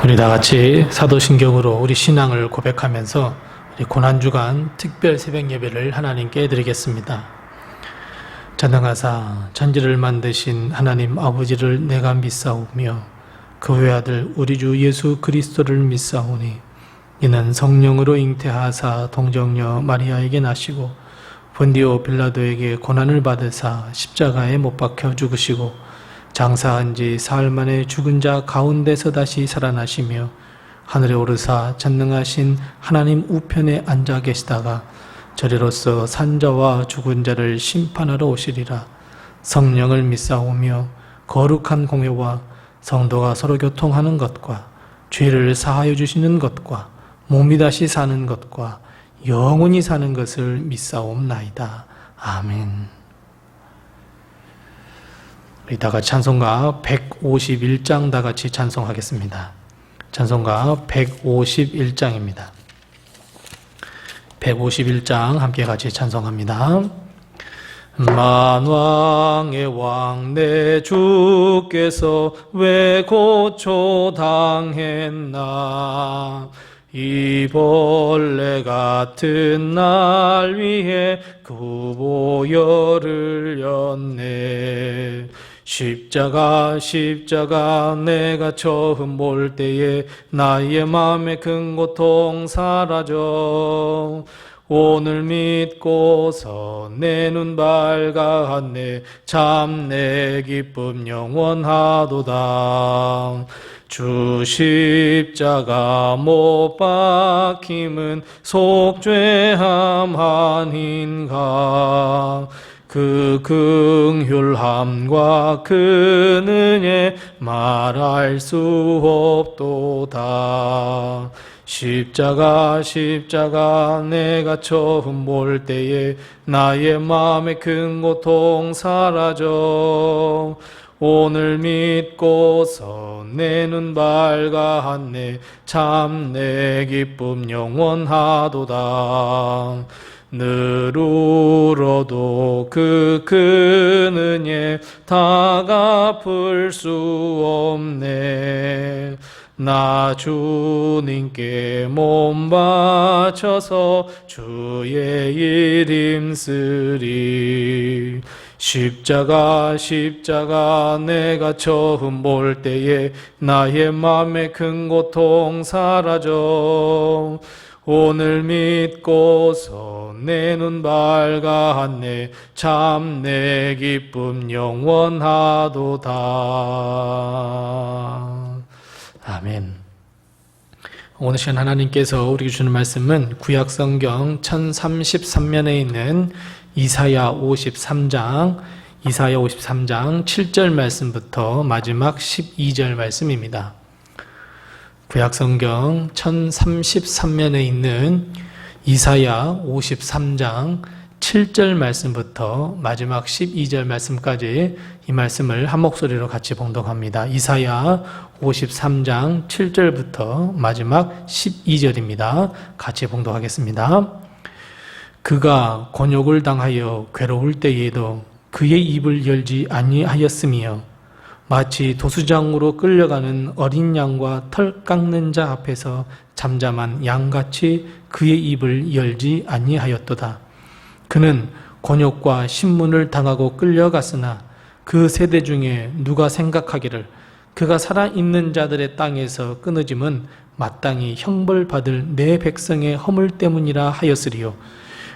우리 다 같이 사도신경으로 우리 신앙을 고백하면서 우리 고난주간 특별 새벽 예배를 하나님께 드리겠습니다. 전능하사 천지를 만드신 하나님 아버지를 내가 믿사오며 그 외아들 우리 주 예수 그리스도를 믿사오니 이는 성령으로 잉태하사 동정녀 마리아에게 나시고 본디오 빌라도에게 고난을 받으사 십자가에 못 박혀 죽으시고 장사한 지 사흘 만에 죽은 자 가운데서 다시 살아나시며 하늘에 오르사 전능하신 하나님 우편에 앉아 계시다가 저리로서 산자와 죽은 자를 심판하러 오시리라. 성령을 믿사오며 거룩한 공회와 성도가 서로 교통하는 것과 죄를 사하여 주시는 것과 몸이 다시 사는 것과 영원히 사는 것을 믿사옵나이다. 아멘. 우리 다 같이 찬송가 151장 다 같이 찬송하겠습니다. 찬송가 151장입니다. 151장 함께 같이 찬송합니다. 만왕의 왕 내 주께서 왜 고초당했나 이 벌레 같은 날 위해 그 보혈을 였네. 십자가 내가 처음 볼 때에 나의 맘에 큰 고통 사라져 오늘 믿고서 내 눈 밝았네. 참 내 기쁨 영원하도다. 주 십자가 못 박힘은 속죄함 아닌가. 그 긍휼함과 그 은혜 말할 수 없도다. 십자가 내가 처음 볼 때에 나의 마음에 큰 고통 사라져 오늘 믿고서 내 눈 밝았네. 참 내 기쁨 영원하도다. 늘 울어도 그 큰 은혜 다 갚을 수 없네. 나 주님께 몸 바쳐서 주의 일 힘쓰리. 십자가 내가 처음 볼 때에 나의 맘에 큰 고통 사라져 오늘 믿고서 내 눈 밝았네. 참 내 기쁨 영원하도다. 아멘. 오늘 시간 하나님께서 우리에게 주는 말씀은 구약성경 1033면에 있는 이사야 53장 7절 말씀부터 마지막 12절 말씀입니다. 구약성경 1033면에 있는 이사야 53장 7절 말씀부터 마지막 12절 말씀까지 이 말씀을 한 목소리로 같이 봉독합니다. 이사야 53장 7절부터 마지막 12절입니다. 같이 봉독하겠습니다. 그가 곤욕을 당하여 괴로울 때에도 그의 입을 열지 아니하였으며 마치 도수장으로 끌려가는 어린 양과 털 깎는 자 앞에서 잠잠한 양같이 그의 입을 열지 아니하였도다. 그는 곤욕과 신문을 당하고 끌려갔으나 그 세대 중에 누가 생각하기를 그가 살아있는 자들의 땅에서 끊어짐은 마땅히 형벌받을 내 백성의 허물 때문이라 하였으리요.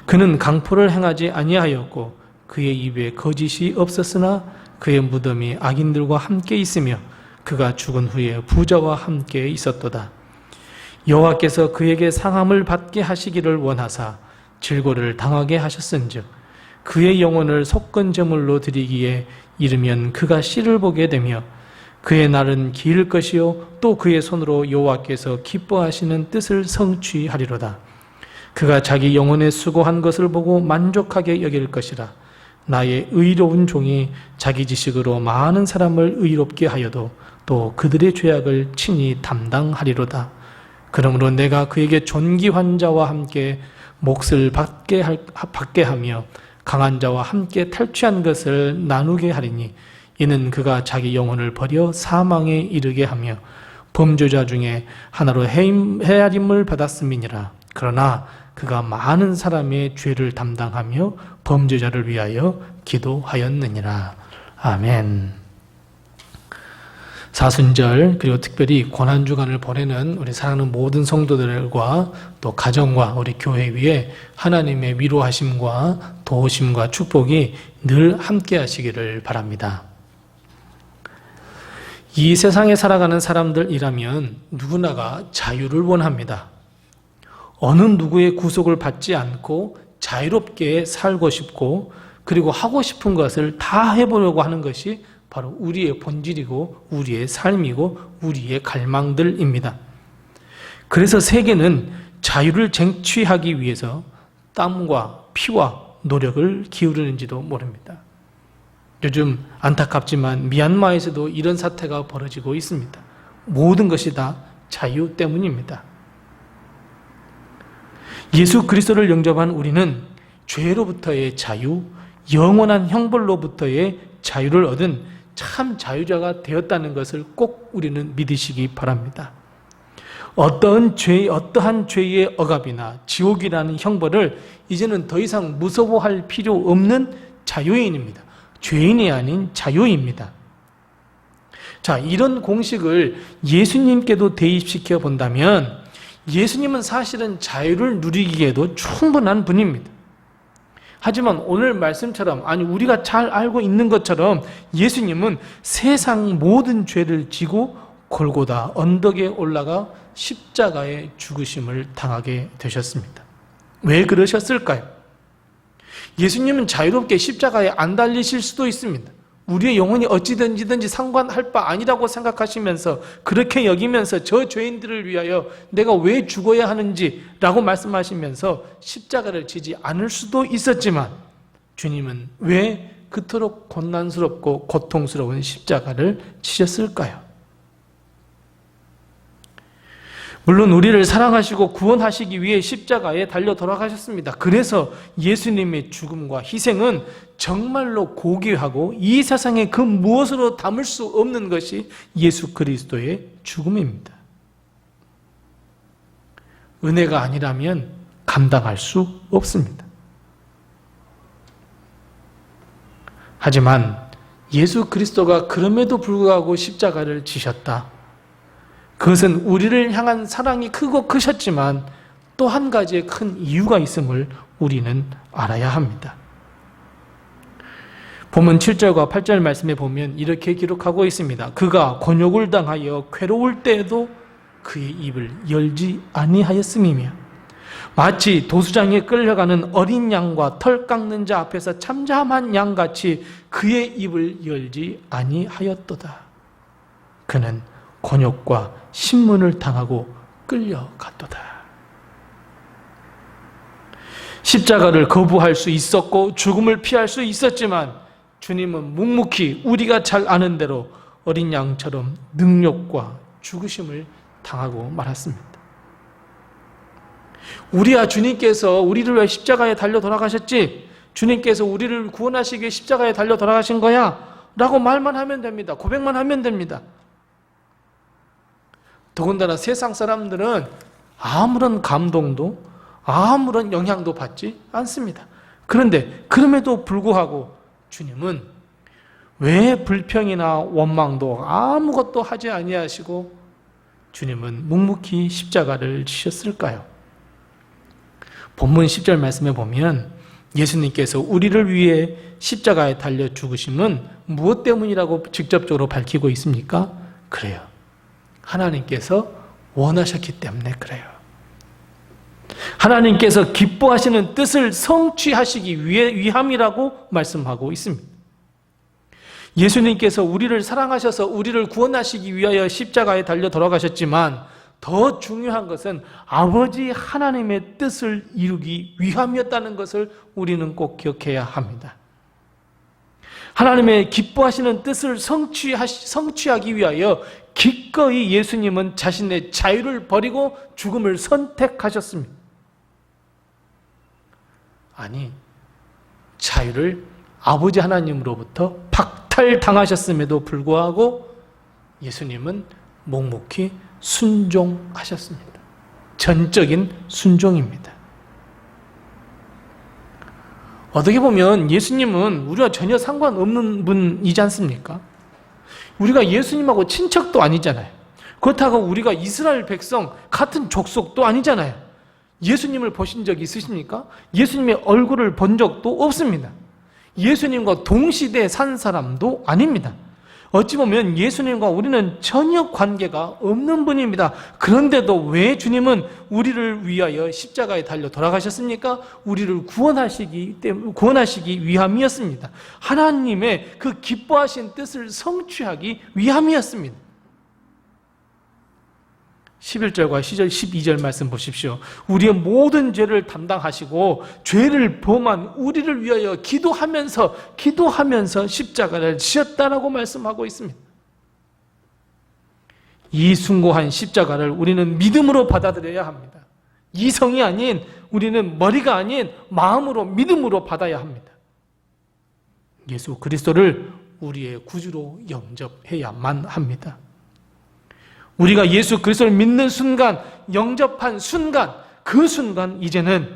그는 강포를 행하지 아니하였고 그의 입에 거짓이 없었으나 그의 무덤이 악인들과 함께 있으며 그가 죽은 후에 부자와 함께 있었도다. 여호와께서 그에게 상함을 받게 하시기를 원하사 질고를 당하게 하셨은즉 그의 영혼을 속건 제물로 드리기에 이르면 그가 씨를 보게 되며 그의 날은 길 것이요 또 그의 손으로 여호와께서 기뻐하시는 뜻을 성취하리로다. 그가 자기 영혼에 수고한 것을 보고 만족하게 여길 것이라. 나의 의로운 종이 자기 지식으로 많은 사람을 의롭게 하여도 또 그들의 죄악을 친히 담당하리로다. 그러므로 내가 그에게 존귀한 자와 함께 몫을 받게 하며 강한 자와 함께 탈취한 것을 나누게 하리니 이는 그가 자기 영혼을 버려 사망에 이르게 하며 범죄자 중에 하나로 헤아림을 받았음이니라. 그러나 그가 많은 사람의 죄를 담당하며 범죄자를 위하여 기도하였느니라. 아멘. 사순절 그리고 특별히 고난주간을 보내는 우리 사랑하는 모든 성도들과 또 가정과 우리 교회 위에 하나님의 위로하심과 도우심과 축복이 늘 함께 하시기를 바랍니다. 이 세상에 살아가는 사람들이라면 누구나가 자유를 원합니다. 어느 누구의 구속을 받지 않고 자유롭게 살고 싶고 그리고 하고 싶은 것을 다 해보려고 하는 것이 바로 우리의 본질이고 우리의 삶이고 우리의 갈망들입니다. 그래서 세계는 자유를 쟁취하기 위해서 땀과 피와 노력을 기울이는지도 모릅니다. 요즘 안타깝지만 미얀마에서도 이런 사태가 벌어지고 있습니다. 모든 것이 다 자유 때문입니다. 예수 그리스도를 영접한 우리는 죄로부터의 자유, 영원한 형벌로부터의 자유를 얻은 참 자유자가 되었다는 것을 꼭 우리는 믿으시기 바랍니다. 어떠한 죄의 억압이나 지옥이라는 형벌을 이제는 더 이상 무서워할 필요 없는 자유인입니다. 죄인이 아닌 자유입니다. 자, 이런 공식을 예수님께도 대입시켜 본다면 예수님은 사실은 자유를 누리기에도 충분한 분입니다. 하지만 오늘 말씀처럼 우리가 잘 알고 있는 것처럼 예수님은 세상 모든 죄를 지고 골고다 언덕에 올라가 십자가의 죽으심을 당하게 되셨습니다. 왜 그러셨을까요? 예수님은 자유롭게 십자가에 안 달리실 수도 있습니다. 우리의 영혼이 어찌든지든지 상관할 바 아니라고 생각하시면서 그렇게 여기면서 저 죄인들을 위하여 내가 왜 죽어야 하는지라고 말씀하시면서 십자가를 지지 않을 수도 있었지만 주님은 왜 그토록 곤난스럽고 고통스러운 십자가를 지셨을까요? 물론 우리를 사랑하시고 구원하시기 위해 십자가에 달려 돌아가셨습니다. 그래서 예수님의 죽음과 희생은 정말로 고귀하고 이 세상에 그 무엇으로 담을 수 없는 것이 예수 그리스도의 죽음입니다. 은혜가 아니라면 감당할 수 없습니다. 하지만 예수 그리스도가 그럼에도 불구하고 십자가를 지셨다. 그것은 우리를 향한 사랑이 크고 크셨지만 또 한 가지의 큰 이유가 있음을 우리는 알아야 합니다. 본문 7절과 8절 말씀에 보면 이렇게 기록하고 있습니다. 그가 곤욕을 당하여 괴로울 때에도 그의 입을 열지 아니하였음이며 마치 도수장에 끌려가는 어린 양과 털 깎는 자 앞에서 참잠한 양같이 그의 입을 열지 아니하였도다. 그는 곤욕과 신문을 당하고 끌려갔도다. 십자가를 거부할 수 있었고 죽음을 피할 수 있었지만 주님은 묵묵히 우리가 잘 아는 대로 어린 양처럼 능욕과 죽으심을 당하고 말았습니다. 우리야 주님께서 우리를 위해 십자가에 달려 돌아가셨지, 주님께서 우리를 구원하시기 위해 십자가에 달려 돌아가신 거야 라고 말만 하면 됩니다. 고백만 하면 됩니다. 더군다나 세상 사람들은 아무런 감동도 아무런 영향도 받지 않습니다. 그런데 그럼에도 불구하고 주님은 왜 불평이나 원망도 아무것도 하지 아니하시고 주님은 묵묵히 십자가를 지셨을까요? 본문 10절 말씀에 보면 예수님께서 우리를 위해 십자가에 달려 죽으심은 무엇 때문이라고 직접적으로 밝히고 있습니까? 그래요. 하나님께서 원하셨기 때문에 그래요. 하나님께서 기뻐하시는 뜻을 성취하시기 위함이라고 말씀하고 있습니다. 예수님께서 우리를 사랑하셔서 우리를 구원하시기 위하여 십자가에 달려 돌아가셨지만 더 중요한 것은 아버지 하나님의 뜻을 이루기 위함이었다는 것을 우리는 꼭 기억해야 합니다. 하나님의 기뻐하시는 뜻을 성취하기 위하여 기꺼이 예수님은 자신의 자유를 버리고 죽음을 선택하셨습니다. 아니, 자유를 아버지 하나님으로부터 박탈당하셨음에도 불구하고 예수님은 묵묵히 순종하셨습니다. 전적인 순종입니다. 어떻게 보면 예수님은 우리와 전혀 상관없는 분이지 않습니까? 우리가 예수님하고 친척도 아니잖아요. 그렇다고 우리가 이스라엘 백성 같은 족속도 아니잖아요. 예수님을 보신 적 있으십니까? 예수님의 얼굴을 본 적도 없습니다. 예수님과 동시대에 산 사람도 아닙니다. 어찌 보면 예수님과 우리는 전혀 관계가 없는 분입니다. 그런데도 왜 주님은 우리를 위하여 십자가에 달려 돌아가셨습니까? 우리를 구원하시기 위함이었습니다. 하나님의 그 기뻐하신 뜻을 성취하기 위함이었습니다. 11절과 12절 말씀 보십시오. 우리의 모든 죄를 담당하시고 죄를 범한 우리를 위하여 기도하면서 십자가를 지셨다라고 말씀하고 있습니다. 이 숭고한 십자가를 우리는 믿음으로 받아들여야 합니다. 이성이 아닌, 우리는 머리가 아닌 마음으로, 믿음으로 받아야 합니다. 예수 그리스도를 우리의 구주로 영접해야만 합니다. 우리가 예수 그리스도를 믿는 순간, 영접한 순간, 그 순간 이제는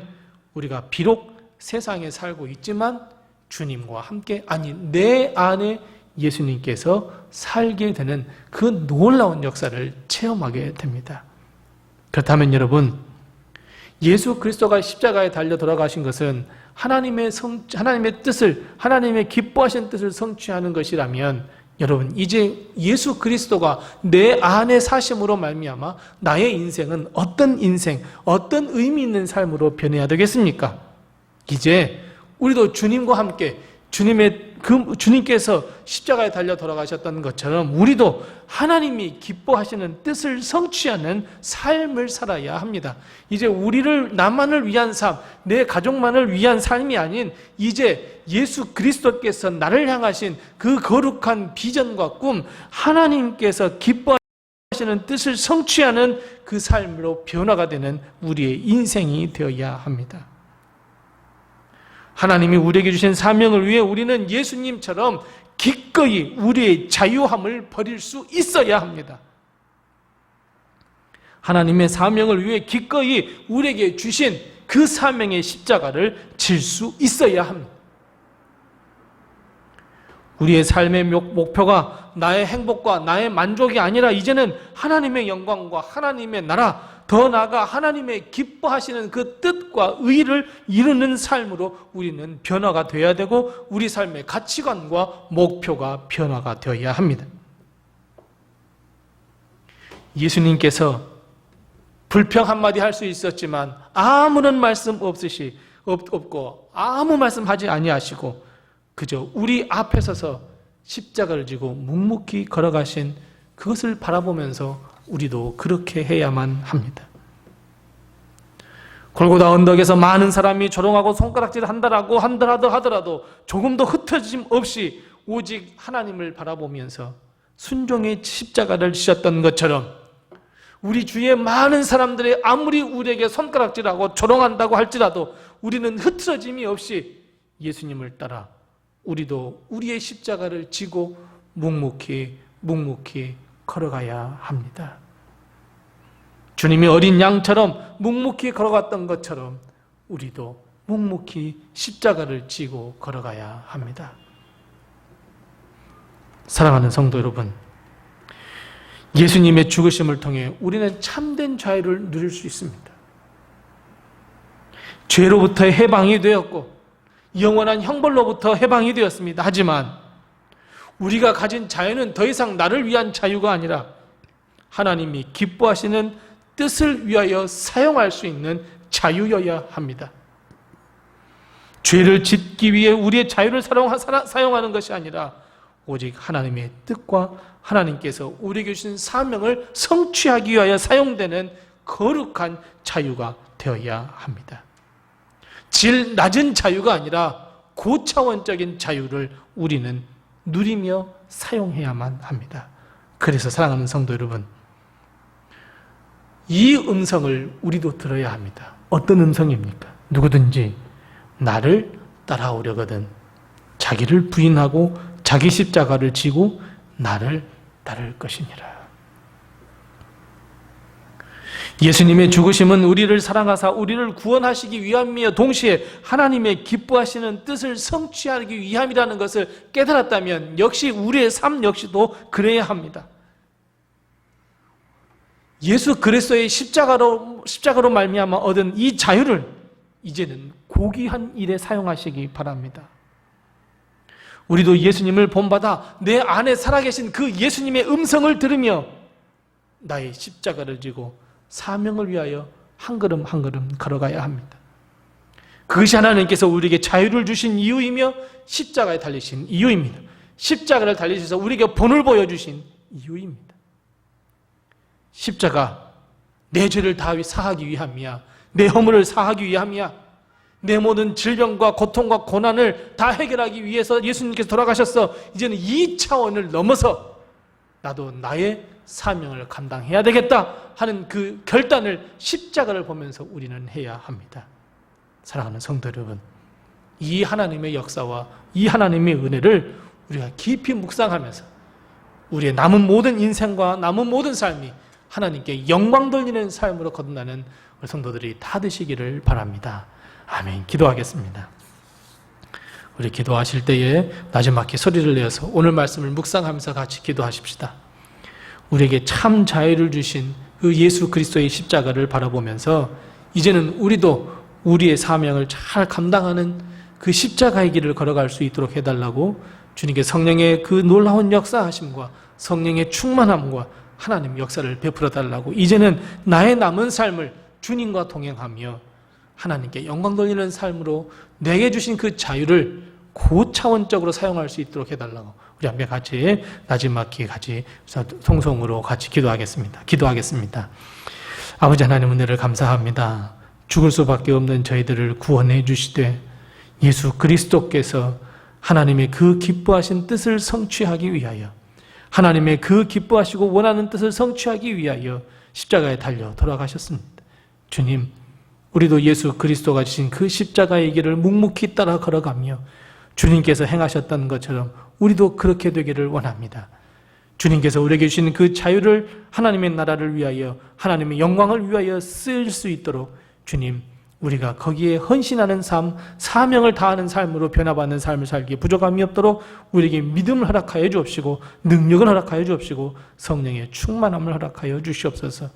우리가 비록 세상에 살고 있지만 주님과 함께, 아니 내 안에 예수님께서 살게 되는 그 놀라운 역사를 체험하게 됩니다. 그렇다면 여러분, 예수 그리스도가 십자가에 달려 돌아가신 것은 하나님의 뜻을, 하나님의 기뻐하신 뜻을 성취하는 것이라면 여러분, 이제 예수 그리스도가 내 안에 사심으로 말미암아 나의 인생은 어떤 인생, 어떤 의미 있는 삶으로 변해야 되겠습니까? 이제 우리도 주님과 함께 주님께서 십자가에 달려 돌아가셨던 것처럼 우리도 하나님이 기뻐하시는 뜻을 성취하는 삶을 살아야 합니다. 이제 나만을 위한 삶, 내 가족만을 위한 삶이 아닌 이제 예수 그리스도께서 나를 향하신 그 거룩한 비전과 꿈, 하나님께서 기뻐하시는 뜻을 성취하는 그 삶으로 변화가 되는 우리의 인생이 되어야 합니다. 하나님이 우리에게 주신 사명을 위해 우리는 예수님처럼 기꺼이 우리의 자유함을 버릴 수 있어야 합니다. 하나님의 사명을 위해 기꺼이 우리에게 주신 그 사명의 십자가를 질 수 있어야 합니다. 우리의 삶의 목표가 나의 행복과 나의 만족이 아니라 이제는 하나님의 영광과 하나님의 나라, 더 나아가 하나님의 기뻐하시는 그 뜻과 의를 이루는 삶으로 우리는 변화가 되어야 되고 우리 삶의 가치관과 목표가 변화가 되어야 합니다. 예수님께서 불평 한마디 할 수 있었지만 아무런 말씀 없고 아무 말씀하지 아니하시고 그저 우리 앞에 서서 십자가를 지고 묵묵히 걸어가신 그것을 바라보면서 우리도 그렇게 해야만 합니다. 골고다 언덕에서 많은 사람이 조롱하고 손가락질 한다라고 하더라도 조금도 흩어짐 없이 오직 하나님을 바라보면서 순종의 십자가를 지셨던 것처럼 우리 주위에 많은 사람들이 아무리 우리에게 손가락질하고 조롱한다고 할지라도 우리는 흐트러짐이 없이 예수님을 따라 우리도 우리의 십자가를 지고 묵묵히 걸어가야 합니다. 주님이 어린 양처럼 묵묵히 걸어갔던 것처럼 우리도 묵묵히 십자가를 지고 걸어가야 합니다. 사랑하는 성도 여러분, 예수님의 죽으심을 통해 우리는 참된 자유를 누릴 수 있습니다. 죄로부터의 해방이 되었고 영원한 형벌로부터 해방이 되었습니다. 하지만 우리가 가진 자유는 더 이상 나를 위한 자유가 아니라 하나님이 기뻐하시는 뜻을 위하여 사용할 수 있는 자유여야 합니다. 죄를 짓기 위해 우리의 자유를 사용하는 것이 아니라 오직 하나님의 뜻과 하나님께서 우리에게 주신 사명을 성취하기 위하여 사용되는 거룩한 자유가 되어야 합니다. 질 낮은 자유가 아니라 고차원적인 자유를 우리는 누리며 사용해야만 합니다. 그래서 사랑하는 성도 여러분, 이 음성을 우리도 들어야 합니다. 어떤 음성입니까? 누구든지 나를 따라오려거든 자기를 부인하고 자기 십자가를 지고 나를 따를 것이니라. 예수님의 죽으심은 우리를 사랑하사 우리를 구원하시기 위함이며 동시에 하나님의 기뻐하시는 뜻을 성취하기 위함이라는 것을 깨달았다면 역시 우리의 삶 역시도 그래야 합니다. 예수 그리스도의 십자가로 말미암아 얻은 이 자유를 이제는 고귀한 일에 사용하시기 바랍니다. 우리도 예수님을 본받아 내 안에 살아계신 그 예수님의 음성을 들으며 나의 십자가를 지고 사명을 위하여 한 걸음 한 걸음 걸어가야 합니다. 그것이 하나님께서 우리에게 자유를 주신 이유이며 십자가에 달리신 이유입니다. 십자가를 달리셔서 우리에게 본을 보여주신 이유입니다. 십자가, 내 죄를 다 사하기 위함이야. 내 허물을 사하기 위함이야. 내 모든 질병과 고통과 고난을 다 해결하기 위해서 예수님께서 돌아가셨어. 이제는 이 차원을 넘어서 나도 나의 사명을 감당해야 되겠다 하는 그 결단을 십자가를 보면서 우리는 해야 합니다. 사랑하는 성도 여러분, 이 하나님의 역사와 이 하나님의 은혜를 우리가 깊이 묵상하면서 우리의 남은 모든 인생과 남은 모든 삶이 하나님께 영광 돌리는 삶으로 거듭나는 우리 성도들이 다 되시기를 바랍니다. 아멘. 기도하겠습니다. 우리 기도하실 때에 나지막히 소리를 내어서 오늘 말씀을 묵상하면서 같이 기도하십시다. 우리에게 참 자유를 주신 그 예수 그리스도의 십자가를 바라보면서 이제는 우리도 우리의 사명을 잘 감당하는 그 십자가의 길을 걸어갈 수 있도록 해달라고 주님께 성령의 그 놀라운 역사하심과 성령의 충만함과 하나님 역사를 베풀어 달라고 이제는 나의 남은 삶을 주님과 동행하며 하나님께 영광 돌리는 삶으로 내게 주신 그 자유를 고차원적으로 사용할 수 있도록 해달라고 우리 함께 같이 나지막히 같이 송송으로 같이 기도하겠습니다. 아버지 하나님 은혜를 감사합니다. 죽을 수밖에 없는 저희들을 구원해 주시되 예수 그리스도께서 하나님의 그 기뻐하신 뜻을 성취하기 위하여 하나님의 그 기뻐하시고 원하는 뜻을 성취하기 위하여 십자가에 달려 돌아가셨습니다. 주님, 우리도 예수 그리스도가 주신 그 십자가의 길을 묵묵히 따라 걸어가며 주님께서 행하셨던 것처럼 우리도 그렇게 되기를 원합니다. 주님께서 우리에게 주신 그 자유를 하나님의 나라를 위하여 하나님의 영광을 위하여 쓸 수 있도록 주님, 우리가 거기에 헌신하는 삶, 사명을 다하는 삶으로 변화받는 삶을 살기에 부족함이 없도록 우리에게 믿음을 허락하여 주옵시고 능력을 허락하여 주옵시고 성령의 충만함을 허락하여 주시옵소서.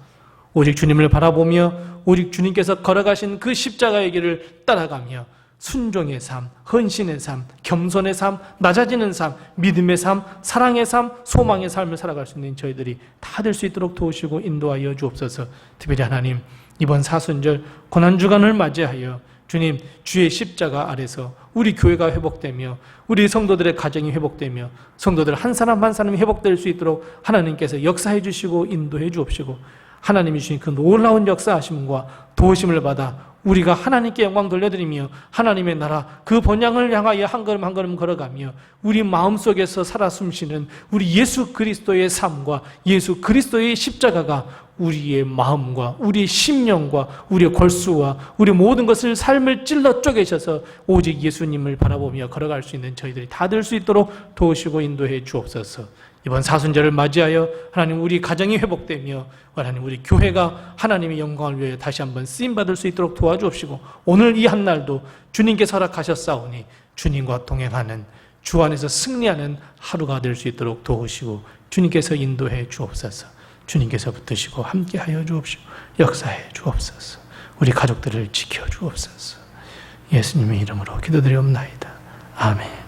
오직 주님을 바라보며 오직 주님께서 걸어가신 그 십자가의 길을 따라가며 순종의 삶, 헌신의 삶, 겸손의 삶, 낮아지는 삶, 믿음의 삶, 사랑의 삶, 소망의 삶을 살아갈 수 있는 저희들이 다 될 수 있도록 도우시고 인도하여 주옵소서. 특별히 하나님, 이번 사순절 고난주간을 맞이하여 주님, 주의 십자가 아래서 우리 교회가 회복되며 우리 성도들의 가정이 회복되며 성도들 한 사람 한 사람이 회복될 수 있도록 하나님께서 역사해 주시고 인도해 주옵시고 하나님이 주신 그 놀라운 역사하심과 도우심을 받아 우리가 하나님께 영광 돌려드리며 하나님의 나라 그 본향을 향하여 한 걸음 한 걸음 걸어가며 우리 마음속에서 살아 숨쉬는 우리 예수 그리스도의 삶과 예수 그리스도의 십자가가 우리의 마음과 우리의 심령과 우리의 골수와 우리 모든 것을 삶을 찔러 쪼개셔서 오직 예수님을 바라보며 걸어갈 수 있는 저희들이 다 될 수 있도록 도우시고 인도해 주옵소서. 이번 사순절을 맞이하여 하나님 우리 가정이 회복되며 하나님 우리 교회가 하나님의 영광을 위해 다시 한번 쓰임받을 수 있도록 도와주옵시고 오늘 이 한날도 주님께서 허락하셨사오니 주님과 동행하는 주 안에서 승리하는 하루가 될 수 있도록 도우시고 주님께서 인도해 주옵소서. 주님께서 붙드시고 함께하여 주옵시고 역사해 주옵소서. 우리 가족들을 지켜 주옵소서. 예수님의 이름으로 기도드리옵나이다. 아멘.